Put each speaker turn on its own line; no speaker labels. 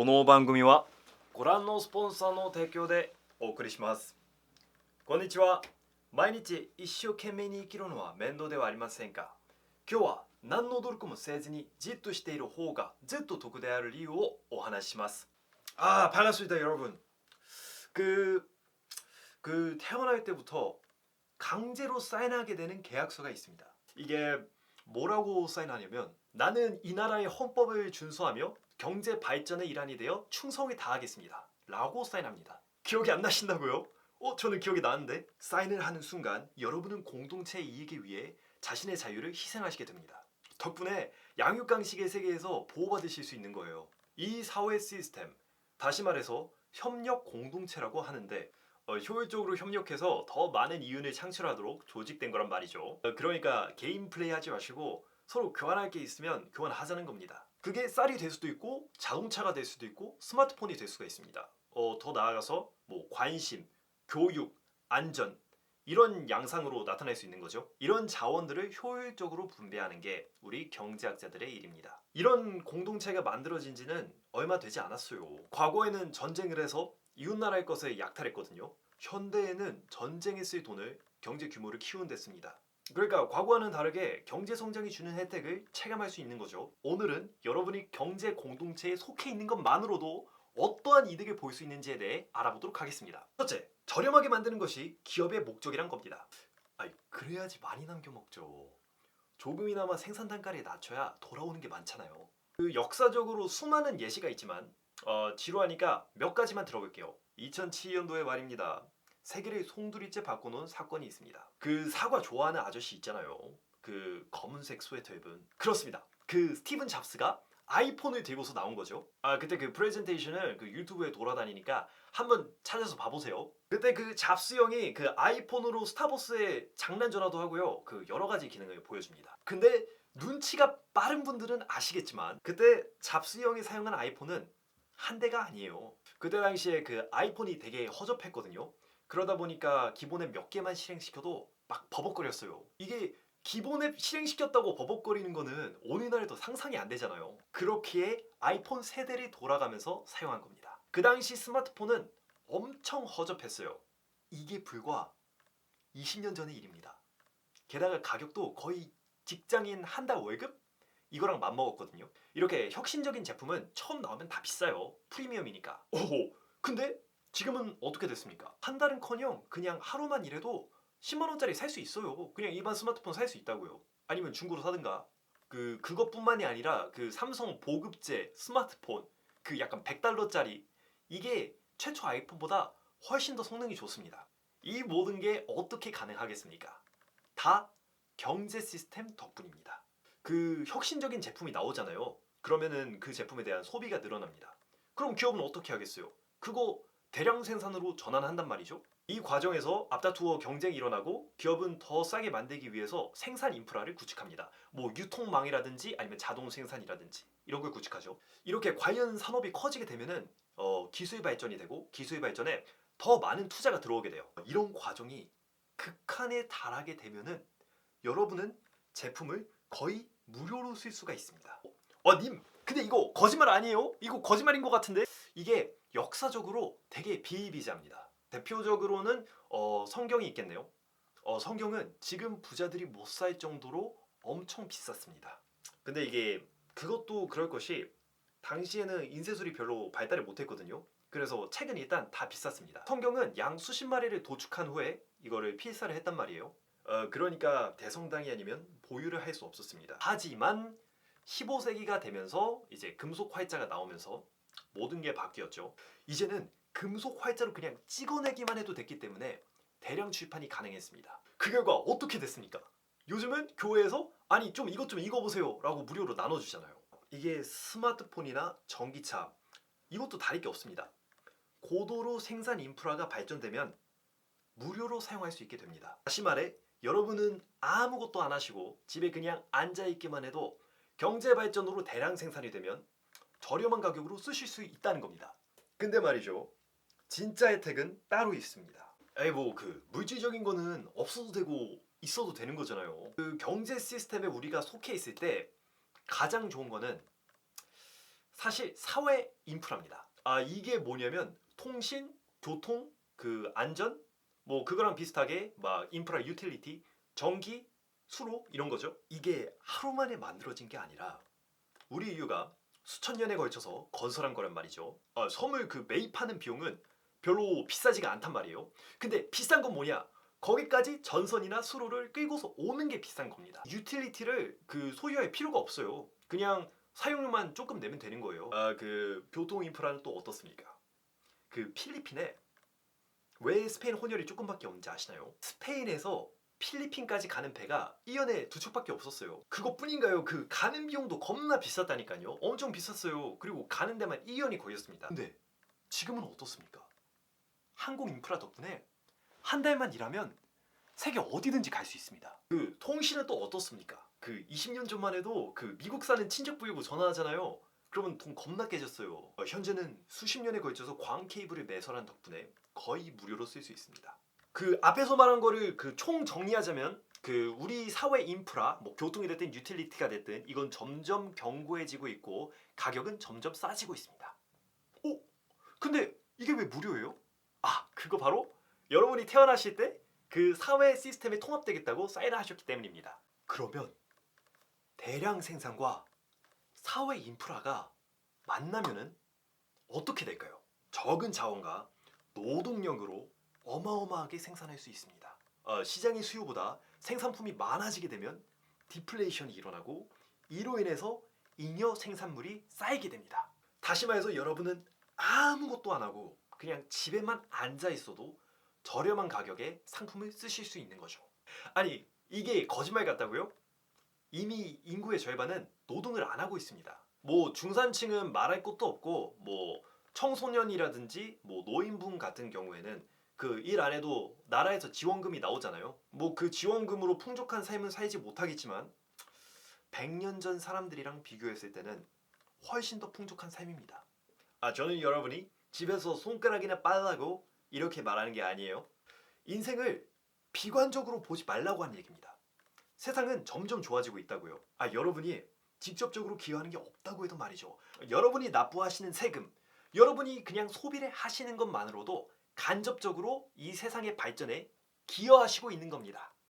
この番組はご覧のスポンサーの提供でお送りします。こんにちは。毎日一生懸命に生きるのは面倒ではありませんか。今日は何の努力もせずにじっとしている方がずっと得である理由をお話しします。반갑습니다 여러분. 태어날 때부터 강제로 사인하게 되는 계약서가 있습니다. 이게 뭐라고 사인하냐면 나는 이 나라의 헌법을 준수하며 경제 발전의 일환이 되어 충성을 다하겠습니다 라고 사인합니다. 기억이 안 나신다고요? 저는 기억이 나는데. 사인을 하는 순간 여러분은 공동체의 이익을 위해 자신의 자유를 희생하시게 됩니다. 덕분에 양육강식의 세계에서 보호받으실 수 있는 거예요. 이 사회 시스템, 다시 말해서 협력 공동체라고 하는데 효율적으로 협력해서 더 많은 이윤을 창출하도록 조직된 거란 말이죠. 그러니까 개인 플레이 하지 마시고 서로 교환할 게 있으면 교환하자는 겁니다. 그게 쌀이 될 수도 있고 자동차가 될 수도 있고 스마트폰이 될 수가 있습니다. 더 나아가서 관심, 교육, 안전 이런 양상으로 나타날 수 있는 거죠. 이런 자원들을 효율적으로 분배하는 게 우리 경제학자들의 일입니다. 이런 공동체가 만들어진 지는 얼마 되지 않았어요. 과거에는 전쟁을 해서 이웃나라의 것을 약탈했거든요. 현대에는 전쟁에 쓸 돈을 경제 규모를 키우는 데 씁니다. 그러니까 과거와는 다르게 경제 성장이 주는 혜택을 체감할 수 있는 거죠. 오늘은 여러분이 경제 공동체에 속해 있는 것만으로도 어떠한 이득을 볼 수 있는지에 대해 알아보도록 하겠습니다. 첫째, 저렴하게 만드는 것이 기업의 목적이란 겁니다. 그래야지 많이 남겨 먹죠. 조금이나마 생산 단가를 낮춰야 돌아오는 게 많잖아요. 역사적으로 수많은 예시가 있지만 지루하니까 몇 가지만 들어볼게요. 2007년도에 말입니다. 세계를 송두리째 바꿔놓은 사건이 있습니다. 그 사과 좋아하는 아저씨 있잖아요. 그 검은색 스웨터 입은. 그렇습니다. 그 스티븐 잡스가 아이폰을 들고서 나온 거죠. 그때 그 프레젠테이션을 유튜브에 돌아다니니까 한번 찾아서 봐보세요. 그때 그 잡스 형이 그 아이폰으로 스타벅스에 장난 전화도 하고요. 그 여러 가지 기능을 보여줍니다. 근데 눈치가 빠른 분들은 아시겠지만 그때 잡스 형이 사용한 아이폰은 한 대가 아니에요. 그때 당시에 그 아이폰이 되게 허접했거든요. 그러다 보니까 기본 앱 몇 개만 실행시켜도 막 버벅거렸어요. 이게 기본 앱 실행시켰다고 버벅거리는 거는 오늘날에도 상상이 안 되잖아요. 그렇기에 아이폰 세대를 돌아가면서 사용한 겁니다. 그 당시 스마트폰은 엄청 허접했어요. 이게 불과 20년 전의 일입니다. 게다가 가격도 거의 직장인 한 달 월급? 이거랑 맞먹었거든요. 이렇게 혁신적인 제품은 처음 나오면 다 비싸요. 프리미엄이니까. 근데 지금은 어떻게 됐습니까? 한 달은커녕 그냥 하루만 일해도 10만 원짜리 살 수 있어요. 그냥 일반 스마트폰 살 수 있다고요. 아니면 중고로 사든가. 그것뿐만이 아니라 그 삼성 보급제 스마트폰 그 약간 100달러짜리 이게 최초 아이폰보다 훨씬 더 성능이 좋습니다. 이 모든 게 어떻게 가능하겠습니까? 다 경제 시스템 덕분입니다. 그 혁신적인 제품이 나오잖아요. 그러면은 그 제품에 대한 소비가 늘어납니다. 그럼 기업은 어떻게 하겠어요? 그거 대량 생산으로 전환한단 말이죠. 이 과정에서 앞다투어 경쟁이 일어나고 기업은 더 싸게 만들기 위해서 생산 인프라를 구축합니다. 유통망이라든지 아니면 자동 생산이라든지 이런 걸 구축하죠. 이렇게 관련 산업이 커지게 되면은 기술 발전이 되고 기술 발전에 더 많은 투자가 들어오게 돼요. 이런 과정이 극한에 달하게 되면은 여러분은 제품을 거의 무료로 쓸 수가 있습니다. 님, 근데 이거 거짓말 아니에요? 이거 거짓말인 것 같은데? 이게 역사적으로 되게 비일비재합니다. 대표적으로는 성경이 있겠네요. 성경은 지금 부자들이 못 살 정도로 엄청 비쌌습니다. 근데 이게 그것도 그럴 것이 당시에는 인쇄술이 별로 발달을 못했거든요. 그래서 책은 일단 다 비쌌습니다. 성경은 양 수십 마리를 도축한 후에 이거를 필사를 했단 말이에요. 그러니까 대성당이 아니면 보유를 할 수 없었습니다. 하지만 15세기가 되면서 이제 금속 활자가 나오면서 모든 게 바뀌었죠. 이제는 금속 활자로 그냥 찍어내기만 해도 됐기 때문에 대량 출판이 가능했습니다. 그 결과 어떻게 됐습니까? 요즘은 교회에서 좀 이것 좀 읽어보세요 라고 무료로 나눠주잖아요. 이게 스마트폰이나 전기차 이것도 다를 게 없습니다. 고도로 생산 인프라가 발전되면 무료로 사용할 수 있게 됩니다. 다시 말해 여러분은 아무것도 안 하시고 집에 그냥 앉아있기만 해도 경제 발전으로 대량 생산이 되면 저렴한 가격으로 쓰실 수 있다는 겁니다. 근데 말이죠, 진짜 혜택은 따로 있습니다. 물질적인 거는 없어도 되고 있어도 되는 거잖아요. 그 경제 시스템에 우리가 속해 있을 때 가장 좋은 거는 사실 사회 인프라입니다. 이게 뭐냐면 통신, 교통, 그 안전, 뭐 그거랑 비슷하게 막 인프라 유틸리티, 전기, 수로 이런 거죠. 이게 하루 만에 만들어진 게 아니라 우리 인류가 수천 년에 걸쳐서 건설한 거란 말이죠. 섬을 그 매입하는 비용은 별로 비싸지가 않단 말이에요. 근데 비싼 건 뭐냐? 거기까지 전선이나 수로를 끌고서 오는 게 비싼 겁니다. 유틸리티를 그 소유할 필요가 없어요. 그냥 사용료만 조금 내면 되는 거예요. 그 교통 인프라는 또 어떻습니까? 그 필리핀에 왜 스페인 혼혈이 조금밖에 없는지 아시나요? 스페인에서 필리핀까지 가는 배가 1년에 2척밖에 없었어요. 그것뿐인가요? 그 가는 비용도 겁나 비쌌다니까요. 엄청 비쌌어요. 그리고 가는 데만 1년이 걸렸습니다. 근데 지금은 어떻습니까? 항공 인프라 덕분에 한 달만 일하면 세계 어디든지 갈 수 있습니다. 그 통신은 또 어떻습니까? 그 20년 전만 해도 그 미국 사는 친척 부이고 전화하잖아요. 그러면 돈 겁나 깨졌어요. 현재는 수십 년에 걸쳐서 광 케이블을 매설한 덕분에 거의 무료로 쓸 수 있습니다. 그 앞에서 말한 거를 그 총 정리하자면 그 우리 사회 인프라, 뭐 교통이 됐든 유틸리티가 됐든 이건 점점 견고해지고 있고 가격은 점점 싸지고 있습니다. 오, 근데 이게 왜 무료예요? 그거 바로 여러분이 태어나실 때 그 사회 시스템에 통합되겠다고 사인하셨기 때문입니다. 그러면 대량 생산과 사회 인프라가 만나면은 어떻게 될까요? 적은 자원과 노동력으로 어마어마하게 생산할 수 있습니다. 시장의 수요보다 생산품이 많아지게 되면 디플레이션이 일어나고 이로 인해서 잉여 생산물이 쌓이게 됩니다. 다시 말해서 여러분은 아무것도 안 하고 그냥 집에만 앉아 있어도 저렴한 가격에 상품을 쓰실 수 있는 거죠. 아니, 이게 거짓말 같다고요? 이미 인구의 절반은 노동을 안 하고 있습니다. 뭐 중산층은 말할 것도 없고 뭐 청소년이라든지 뭐 노인분 같은 경우에는 그 일 안 해도 나라에서 지원금이 나오잖아요. 뭐 그 지원금으로 풍족한 삶은 살지 못하겠지만 100년 전 사람들이랑 비교했을 때는 훨씬 더 풍족한 삶입니다. 저는 여러분이 집에서 손가락이나 빨라고 이렇게 말하는 게 아니에요. 인생을 비관적으로 보지 말라고 하는 얘기입니다. 세상은 점점 좋아지고 있다고요. 여러분이 직접적으로 기여하는 게 없다고 해도 말이죠. 여러분이 납부하시는 세금, 여러분이 그냥 소비를 하시는 것만으로도 간접적으로 이 세상의 발전에 기여하시고 있는 겁니다.